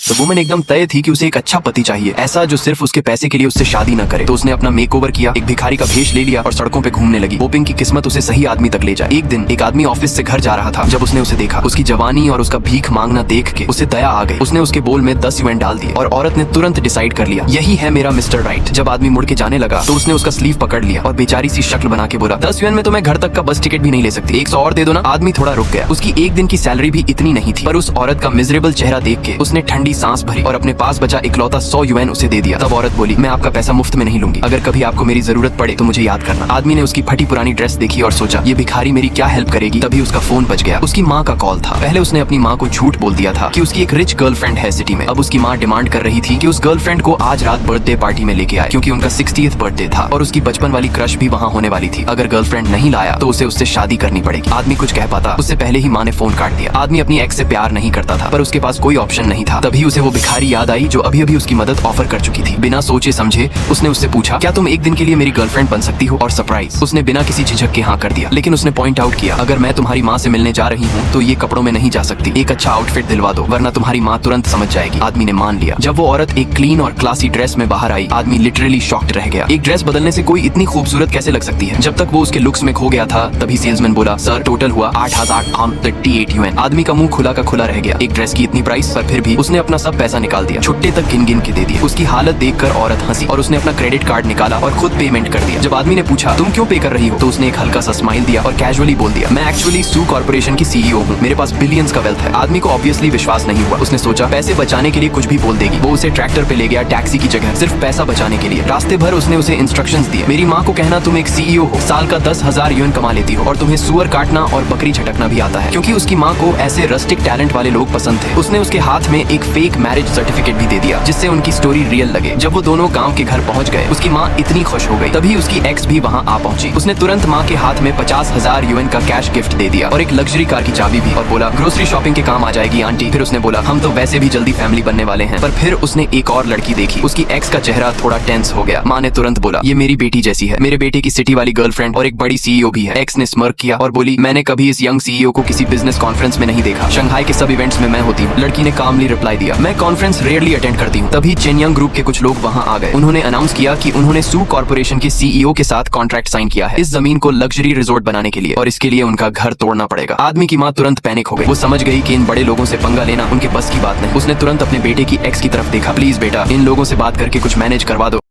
तो वुमन एकदम तय थी कि उसे एक अच्छा पति चाहिए, ऐसा जो सिर्फ उसके पैसे के लिए उससे शादी न करे। तो उसने अपना मेकओवर किया, एक भिखारी का भेष ले लिया और सड़कों पे घूमने लगी, होपिंग की किस्मत उसे सही आदमी तक ले जाए। एक दिन एक आदमी ऑफिस से घर जा रहा था। जब उसने उसे देखा, उसकी जवानी और उसका भीख मांगना देख के उसे दया आ गई। उसने उसके बोल में 10 यूएन डाल दिए और औरत ने तुरंत डिसाइड कर लिया, यही है मेरा मिस्टर राइट। जब आदमी मुड़ के जाने लगा तो उसने उसका स्लीव पकड़ लिया और बेचारी सी शक्ल बना के बोला, 10 यूएन में तो मैं घर तक का बस टिकट भी नहीं ले सकती, 100 और दे दो ना। आदमी थोड़ा रुक गया, उसकी एक दिन की सैलरी भी इतनी नहीं थी, पर उस औरत का मिजरेबल चेहरा देख के उसने ठंडी सांस भरी और अपने पास बचा इकलौता 100 यूएन उसे दे दिया। तब औरत बोली, मैं आपका पैसा मुफ्त में नहीं लूंगी, अगर कभी आपको मेरी जरूरत पड़े तो मुझे याद करना। आदमी ने उसकी फटी पुरानी ड्रेस देखी और सोचा, ये भिखारी मेरी क्या हेल्प करेगी। तभी उसका फोन बज गया, उसकी माँ का कॉल था। पहले उसने अपनी माँ को झूठ बोल दिया था कि उसकी एक रिच गर्लफ्रेंड है सिटी में। अब उसकी माँ डिमांड कर रही थी कि उस गर्लफ्रेंड को आज रात बर्थडे पार्टी में लेके आए, क्योंकि उनका 60th बर्थडे था और उसकी बचपन वाली क्रश भी वहाँ होने वाली थी। अगर गर्लफ्रेंड नहीं लाया तो उसे उससे शादी करनी पड़ेगी। आदमी कुछ कह पाता उससे पहले ही माँ ने फोन काट दिया। आदमी अपनी एक्स से प्यार नहीं करता था, पर उसके पास कोई ऑप्शन नहीं था। तभी उसे वो भिखारी याद आई जो अभी अभी उसकी मदद ऑफर कर चुकी थी। बिना सोचे समझे उसने उससे पूछा, क्या तुम एक दिन के लिए मेरी गर्लफ्रेंड बन सकती हो। और सरप्राइज, उसने बिना किसी झिझक के हाँ कर दिया। लेकिन उसने पॉइंट आउट किया, अगर मैं तुम्हारी माँ से मिलने जा रही हूँ तो ये कपड़ों में नहीं जा सकती, एक अच्छा आउटफिट दिलवा दो वरना तुम्हारी माँ तुरंत समझ जाएगी। आदमी ने मान लिया। जब वो औरत एक क्लीन और क्लासी ड्रेस में बाहर आई, आदमी लिटरली शॉक्ड रह गया। एक ड्रेस बदलने से कोई इतनी खूबसूरत कैसे लग सकती है। जब तक वो उसके लुक्स में खो गया था, तभी सेल्समैन बोला, सर टोटल हुआ 8,838 यूएन। आदमी का मुंह खुला का खुला रह गया, एक ड्रेस की इतनी प्राइस। पर फिर भी उसने अपना सब पैसा निकाल दिया, छुट्टे तक गिन गिन के दे दिए। उसकी हालत देखकर औरत हंसी और उसने अपना क्रेडिट कार्ड निकाला और खुद पेमेंट कर दिया। जब आदमी ने पूछा, तुम क्यों पे कर रही हो, तो उसने एक हल्का सा स्माइल दिया और कैजुअली बोल दिया, मैं एक्चुअली सू कॉर्पोरेशन की सीईओ हूँ, मेरे पास बिलियंस का वेल्थ है। आदमी को ऑब्वियसली विश्वास नहीं हुआ। उसने सोचा पैसे बचाने के लिए कुछ भी बोल देगी। वो उसे ट्रैक्टर पे ले गया, टैक्सी की जगह, सिर्फ पैसा बचाने के लिए। रास्ते भर उसने उसे इंस्ट्रक्शंस दिए, मेरी माँ को कहना तुम एक सीईओ हो, साल का 10,000 यूएन कमा लेती हो और तुम्हें सुअर काटना और बकरी झटकना भी आता है। क्योंकि उसकी माँ को ऐसे रस्टिक टैलेंट वाले लोग पसंद थे, उसने उसके हाथ में एक फेक मैरिज सर्टिफिकेट भी दे दिया, जिससे उनकी स्टोरी रियल लगे। जब वो दोनों गाँव के घर पहुँच गए, उसकी माँ इतनी खुश हो गई। तभी उसकी एक्स भी वहाँ आ पहुंची। उसने तुरंत माँ के हाथ में 50,000 यूएन का कैश गिफ्ट दे दिया और एक लग्जरी कार की चाबी भी, और बोला, ग्रोसरी शॉपिंग के काम आ जाएगी आंटी। फिर उसने बोला, हम तो वैसे भी जल्दी फैमिली बनने वाले हैं। पर फिर उसने एक और लड़की देखी, उसकी एक्स का चेहरा थोड़ा टेंस हो गया। माँ ने तुरंत बोला, ये मेरी बेटी जैसी है, मेरे बेटे की सिटी वाली गर्लफ्रेंड और एक बड़ी सीईओ भी है। एक्स ने स्मर्क किया और बोली, मैंने कभी इस यंग सीईओ को किसी बिजनेस कॉन्फ्रेंस में नहीं देखा, शंघाई के सब इवेंट्स में मैं होती हूँ। लड़की ने कामली रिप्लाई दिया, मैं कॉन्फ्रेंस रेयरली अटेंड करती हूँ। तभी चेनयंग ग्रुप के कुछ लोग वहाँ आ गए। उन्होंने अनाउंस किया कि उन्होंने सू कॉर्पोरेशन के सीईओ के साथ कॉन्ट्रैक्ट साइन किया है इस जमीन को लग्जरी रिजॉर्ट बनाने के लिए, और इसके लिए उनका घर तोड़ना पड़ेगा। आदमी की माँ तुरंत पैनिक हो गई। वो समझ गई कि इन बड़े लोगों से पंगा लेना उनके बस की बात नहीं। उसने तुरंत अपने बेटे की एक्स की तरफ देखा, प्लीज बेटा, इन लोगों से बात करके कुछ मैनेज करवा दो।